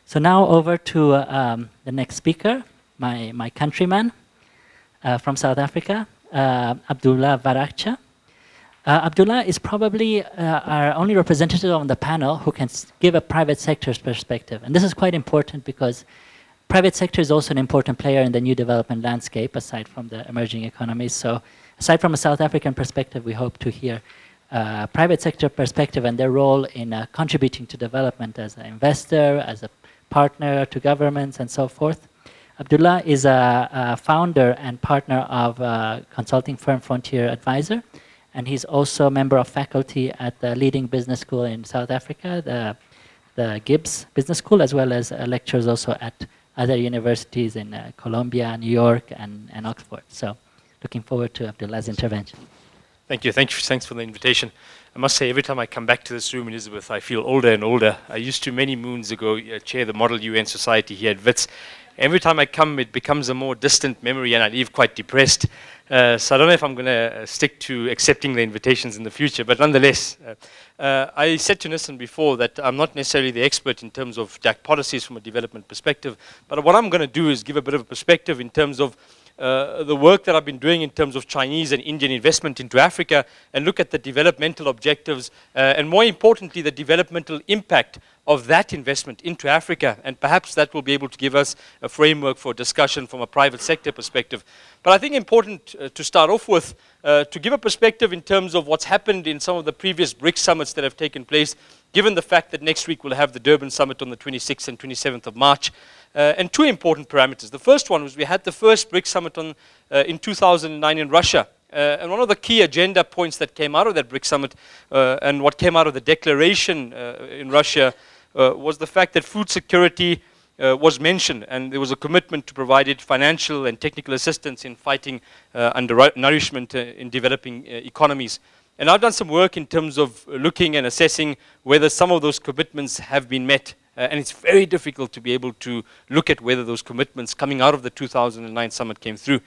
So now over to the next speaker, my countryman from South Africa, Abdullah Verachia. Abdullah is probably our only representative on the panel who can give a private sector's perspective. And this is quite important because private sector is also an important player in the new development landscape, aside from the emerging economies. So aside from a South African perspective, we hope to hear private sector perspective and their role in contributing to development as an investor, as a partner to governments, and so forth. Abdullah is a founder and partner of consulting firm Frontier Advisor, and he's also a member of faculty at the leading business school in South Africa, the Gibbs Business School, as well as lectures also at other universities in Columbia, New York, and Oxford. So looking forward to Abdullah's intervention. Thank you. Thanks for the invitation. I must say, every time I come back to this room, Elizabeth, I feel older and older. I used to, many moons ago, chair the Model UN Society here at WITS. Every time I come, it becomes a more distant memory, and I leave quite depressed. So I don't know if I'm going to stick to accepting the invitations in the future, but nonetheless, I said to Nissan before that I'm not necessarily the expert in terms of DAC policies from a development perspective, but what I'm going to do is give a bit of a perspective in terms of the work that I've been doing in terms of Chinese and Indian investment into Africa, and look at the developmental objectives, and more importantly, the developmental impact of that investment into Africa, and perhaps that will be able to give us a framework for discussion from a private sector perspective. But I think important to start off with, to give a perspective in terms of what's happened in some of the previous BRICS summits that have taken place, given the fact that next week we'll have the Durban summit on the 26th and 27th of March, and two important parameters. The first one was we had the first BRICS summit in 2009 in Russia. And one of the key agenda points that came out of that BRICS summit and what came out of the declaration in Russia was the fact that food security was mentioned, and there was a commitment to provide financial and technical assistance in fighting undernourishment in developing economies. And I've done some work in terms of looking and assessing whether some of those commitments have been met. And it's very difficult to be able to look at whether those commitments coming out of the 2009 summit came through.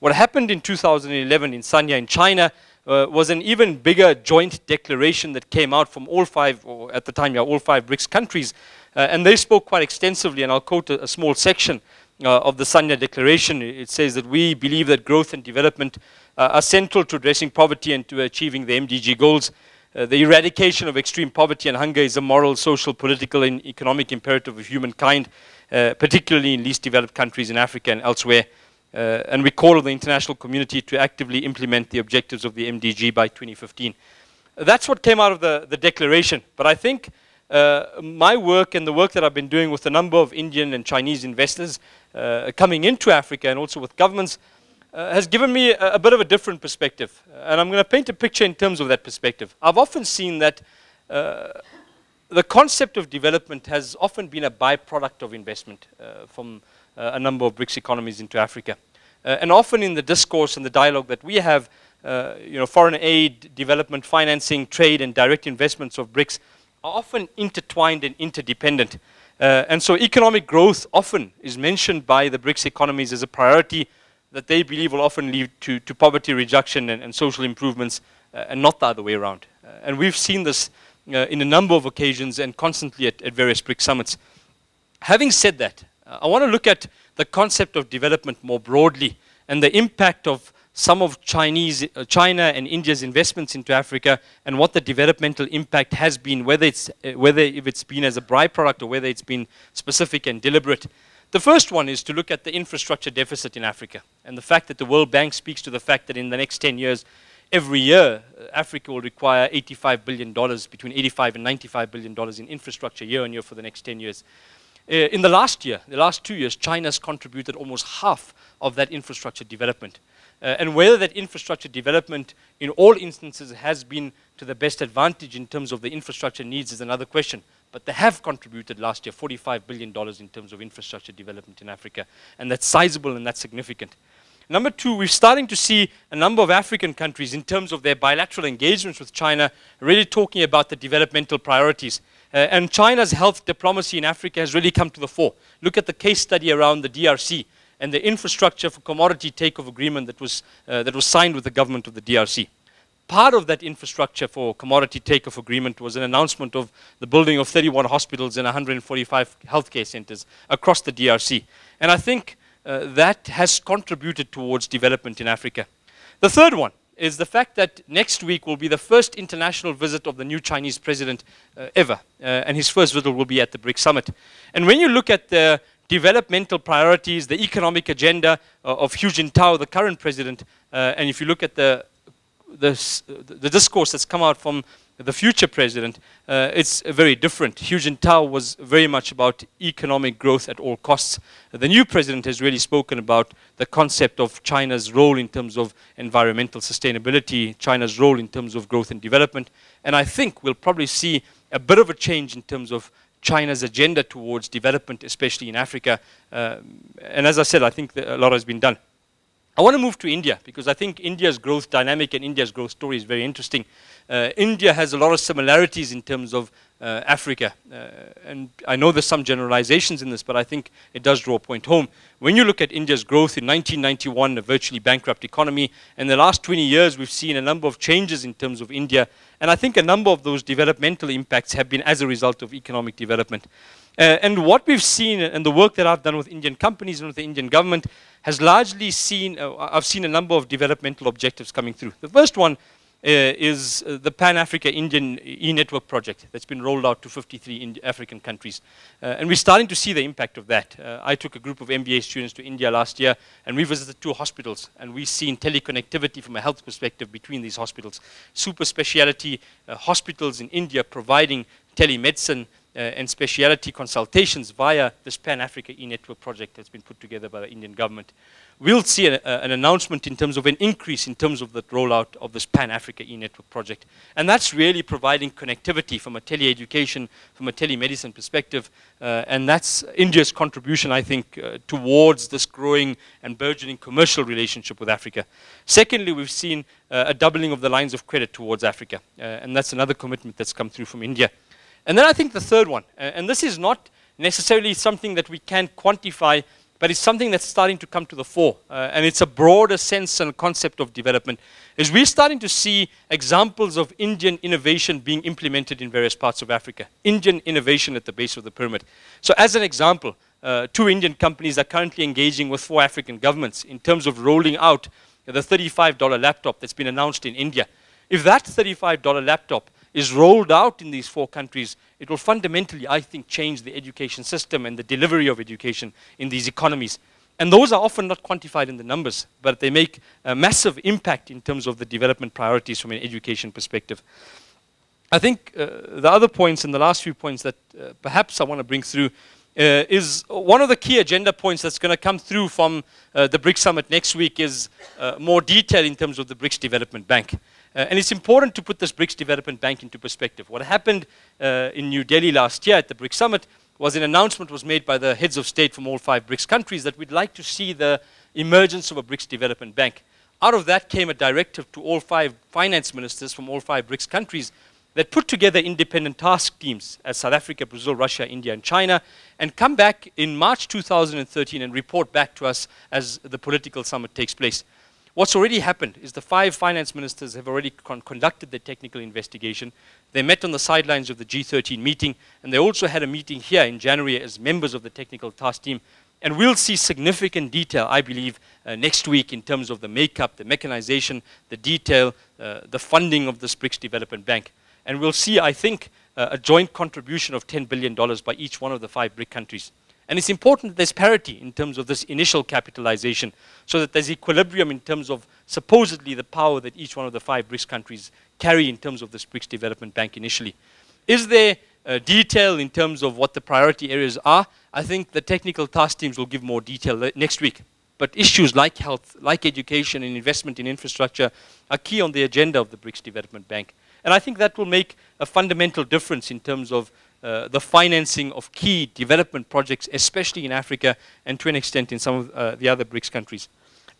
What happened in 2011 in SAIIA in China was an even bigger joint declaration that came out from all five, or at the time, all five BRICS countries. And they spoke quite extensively, and I'll quote a small section of the SAIIA declaration. It says that we believe that growth and development are central to addressing poverty and to achieving the MDG goals. The eradication of extreme poverty and hunger is a moral, social, political, and economic imperative of humankind, particularly in least developed countries in Africa and elsewhere. And we call on the international community to actively implement the objectives of the MDG by 2015. That's what came out of the declaration. But I think my work and the work that I've been doing with a number of Indian and Chinese investors coming into Africa and also with governments has given me a bit of a different perspective. And I'm going to paint a picture in terms of that perspective. I've often seen that the concept of development has often been a byproduct of investment from a number of BRICS economies into Africa. And often in the discourse and the dialogue that we have, foreign aid, development financing, trade, and direct investments of BRICS are often intertwined and interdependent. And so economic growth often is mentioned by the BRICS economies as a priority that they believe will often lead to poverty reduction and social improvements, and not the other way around. And we've seen this in a number of occasions and constantly at various BRICS summits. Having said that, I want to look at the concept of development more broadly and the impact of some of China and India's investments into Africa, and what the developmental impact has been, whether it's been as a byproduct or whether it's been specific and deliberate. The first one is to look at the infrastructure deficit in Africa, and the fact that the World Bank speaks to the fact that in the next 10 years, every year, Africa will require $85 billion, between $85 and $95 billion in infrastructure year on year for the next 10 years. In the last 2 years, China's contributed almost half of that infrastructure development. And whether that infrastructure development in all instances has been to the best advantage in terms of the infrastructure needs is another question. But they have contributed last year $45 billion in terms of infrastructure development in Africa. And that's sizable and that's significant. Number two, we're starting to see a number of African countries in terms of their bilateral engagements with China really talking about the developmental priorities. And China's health diplomacy in Africa has really come to the fore. Look at the case study around the DRC and the infrastructure for commodity takeoff agreement that was signed with the government of the DRC. part of that infrastructure for commodity takeoff agreement was an announcement of the building of 31 hospitals and 145 healthcare centers across the DRC. And I think that has contributed towards development in Africa. The third one is the fact that next week will be the first international visit of the new Chinese president ever. And his first visit will be at the BRICS Summit. And when you look at the developmental priorities, the economic agenda of Hu Jintao, the current president, and if you look at the discourse that's come out from the future president, it's very different. Hu Jintao was very much about economic growth at all costs. The new president has really spoken about the concept of China's role in terms of environmental sustainability, China's role in terms of growth and development. And I think we'll probably see a bit of a change in terms of China's agenda towards development, especially in Africa. And as I said, I think that a lot has been done. I want to move to India because I think India's growth dynamic and India's growth story is very interesting. India has a lot of similarities in terms of Africa. And I know there's some generalizations in this, but I think it does draw a point home. When you look at India's growth in 1991, a virtually bankrupt economy, in the last 20 years we've seen a number of changes in terms of India. And I think a number of those developmental impacts have been as a result of economic development. And what we've seen, and the work that I've done with Indian companies and with the Indian government, has largely seen, I've seen a number of developmental objectives coming through. The first one is the Pan-Africa Indian e-network project that's been rolled out to 53 African countries. And we're starting to see the impact of that. I took a group of MBA students to India last year, and we visited 2 hospitals, and we've seen teleconnectivity from a health perspective between these hospitals. Super specialty hospitals in India providing telemedicine and specialty consultations via this Pan-Africa e-network project that's been put together by the Indian government. We'll see an announcement in terms of an increase in terms of the rollout of this Pan-Africa e-network project. And that's really providing connectivity from a tele-education, from a telemedicine perspective. And that's India's contribution, I think, towards this growing and burgeoning commercial relationship with Africa. Secondly, we've seen a doubling of the lines of credit towards Africa. And that's another commitment that's come through from India. And then I think the third one, and this is not necessarily something that we can quantify, but it's something that's starting to come to the fore, and it's a broader sense and concept of development, is we're starting to see examples of Indian innovation being implemented in various parts of Africa. Indian innovation at the base of the pyramid. So as an example, 2 Indian companies are currently engaging with 4 African governments in terms of rolling out the $35 laptop that's been announced in India. If that $35 laptop is rolled out in these 4 countries, it will fundamentally, I think, change the education system and the delivery of education in these economies. And those are often not quantified in the numbers, but they make a massive impact in terms of the development priorities from an education perspective. I think the other points and the last few points that perhaps I want to bring through is one of the key agenda points that's going to come through from the BRICS Summit next week is more detail in terms of the BRICS Development Bank. And it's important to put this BRICS Development Bank into perspective. What happened in New Delhi last year at the BRICS Summit was an announcement was made by the heads of state from all 5 BRICS countries that we'd like to see the emergence of a BRICS Development Bank. Out of that came a directive to all 5 finance ministers from all 5 BRICS countries that put together independent task teams as South Africa, Brazil, Russia, India, and China, and come back in March 2013 and report back to us as the political summit takes place. What's already happened is the 5 finance ministers have already conducted their technical investigation. They met on the sidelines of the G13 meeting, and they also had a meeting here in January as members of the technical task team. And we'll see significant detail, I believe, next week in terms of the makeup, the mechanization, the detail, the funding of this BRICS Development Bank. And we'll see, I think, a joint contribution of $10 billion by each one of the 5 BRIC countries. And it's important that there's parity in terms of this initial capitalization so that there's equilibrium in terms of supposedly the power that each one of the 5 BRICS countries carry in terms of this BRICS Development Bank initially. Is there detail in terms of what the priority areas are? I think the technical task teams will give more detail next week. But issues like health, like education and investment in infrastructure are key on the agenda of the BRICS Development Bank. And I think that will make a fundamental difference in terms of the financing of key development projects, especially in Africa and to an extent in some of the other BRICS countries.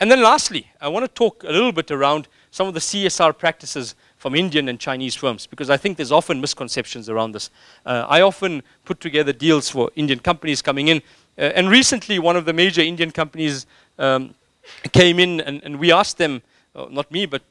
And then lastly, I want to talk a little bit around some of the CSR practices from Indian and Chinese firms, because I think there's often misconceptions around this. I often put together deals for Indian companies coming in, and recently one of the major Indian companies came in and we asked them, not me, but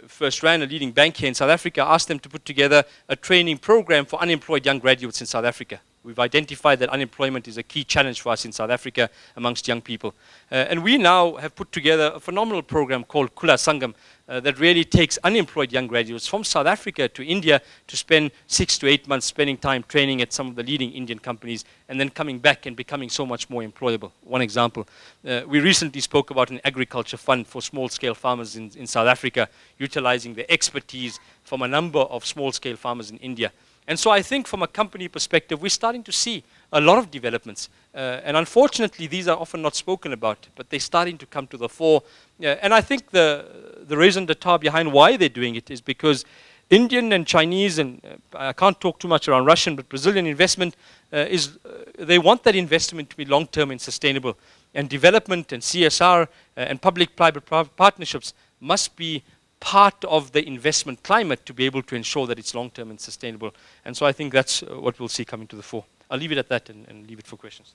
First Rand, a leading bank here in South Africa, asked them to put together a training program for unemployed young graduates in South Africa. We've identified that unemployment is a key challenge for us in South Africa amongst young people. And we now have put together a phenomenal program called Kula Sangam that really takes unemployed young graduates from South Africa to India to spend 6 to 8 months spending time training at some of the leading Indian companies and then coming back and becoming so much more employable. One example, we recently spoke about an agriculture fund for small-scale farmers in South Africa, utilizing the expertise from a number of small-scale farmers in India. And so I think from a company perspective, we're starting to see a lot of developments. And unfortunately, these are often not spoken about, but they're starting to come to the fore. And I think the raison d'etat behind why they're doing it is because Indian and Chinese, and I can't talk too much around Russian, but Brazilian investment they want that investment to be long-term and sustainable. And development and CSR and public-private partnerships must be part of the investment climate to be able to ensure that it's long-term and sustainable. And so I think that's what we'll see coming to the fore. I'll leave it at that and leave it for questions.